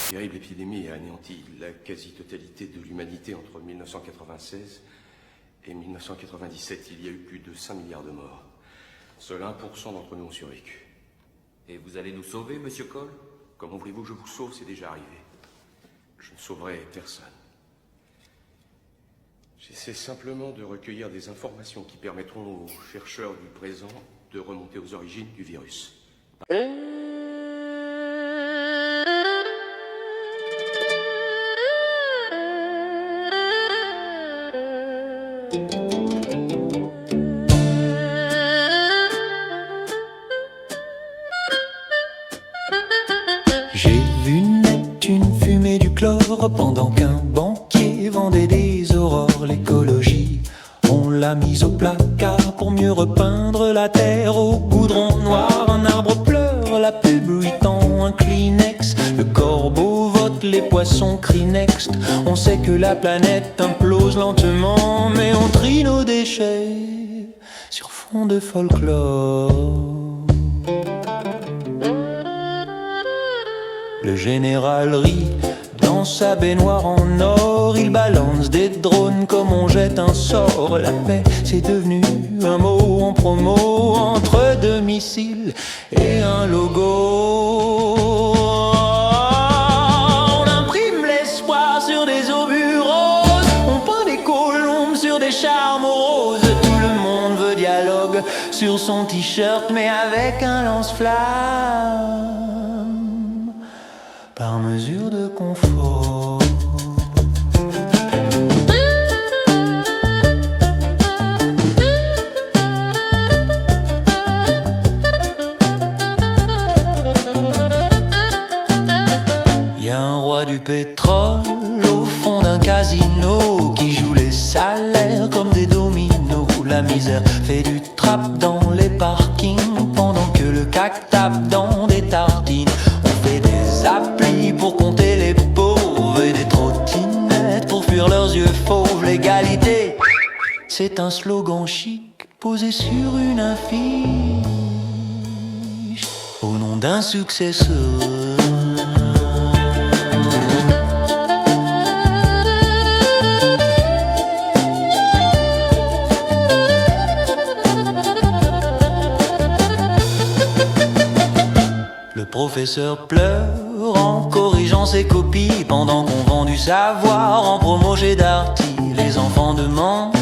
Terrible épidémie a anéanti la quasi-totalité de l'humanité entre 1996 et 1997. Il y a eu plus de 5 milliards de morts. Seul 1% d'entre nous ont survécu. Et vous allez nous sauver, monsieur Cole? Comment voulez-vous que je vous sauve? C'est déjà arrivé. Je ne sauverai personne. J'essaie simplement de recueillir des informations qui permettront aux chercheurs du présent de remonter aux origines du virus. J'ai vu naître une fumée du chlore pendant qu'un banquier vendait des aurores. L'écologie, on l'a mise au placard pour mieux repeindre la terre au goudron noir. Un arbre pleure, la pub lui tend un Kleenex. Le corbeau vote, les poissons crient next. On sait que la planète implose lentement, mais on trie nos déchets sur fond de folklore. Le général rit dans sa baignoire en or. Il balance des drones comme on jette un sort. La paix, c'est devenu un mot en promo entre deux missiles et un logo. On imprime l'espoir sur des obus roses. On peint des colombes sur des charmes roses. Tout le monde veut dialogue sur son t-shirt, mais avec un lance-flamme par mesure de confort. Y a un roi du pétrole au fond d'un casino qui joue les salaires comme des dominos. La misère fait du trap dans les parkings pendant que le CAC tape dans des tartines. On fait des applis pour compter les pauvres et des trottinettes pour fuir leurs yeux fauves. L'égalité, c'est un slogan chic posé sur une affiche au nom d'un successeur. Le professeur pleure en corrigeant ses copies pendant qu'on vend du savoir en promo chez Darty. Les enfants demandent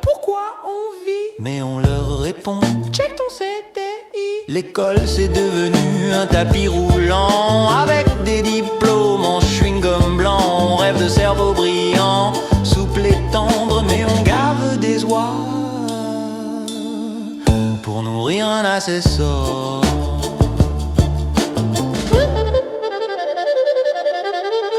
pourquoi on vit, mais on leur répond check ton CDI. L'école c'est devenu un tapis roulant avec des diplômes en chewing-gum blanc. On rêve de cerveau brillant, souple et tendre, mais on gave des oies pour nourrir un assessor.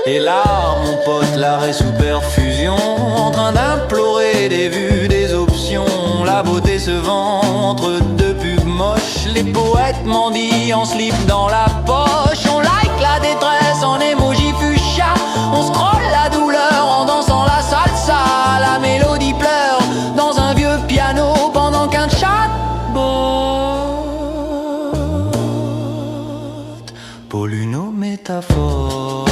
Et là, mon pote, l'arrêt sous perfusion, en train d'implorer des vues, des options. La beauté se vend entre deux pubs moches. Les poètes mendient en slip dans la poche. On like la détresse en emoji fuchsia. On scrolle la douleur en dansant la salsa. La mélodie pleure dans un vieux piano pendant qu'un chatbot pollue nos métaphores.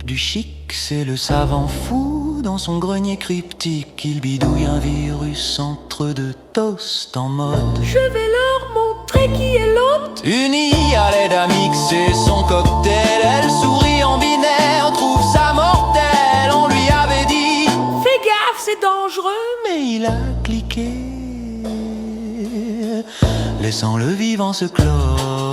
Du chic, c'est le savant fou dans son grenier cryptique. Il bidouille un virus entre deux toasts en mode je vais leur montrer qui est l'autre. Unie à l'aide à mixer son cocktail. Elle sourit en binaire, trouve ça mortel. On lui avait dit fais gaffe, c'est dangereux. Mais il a cliqué, laissant le vivant se clore.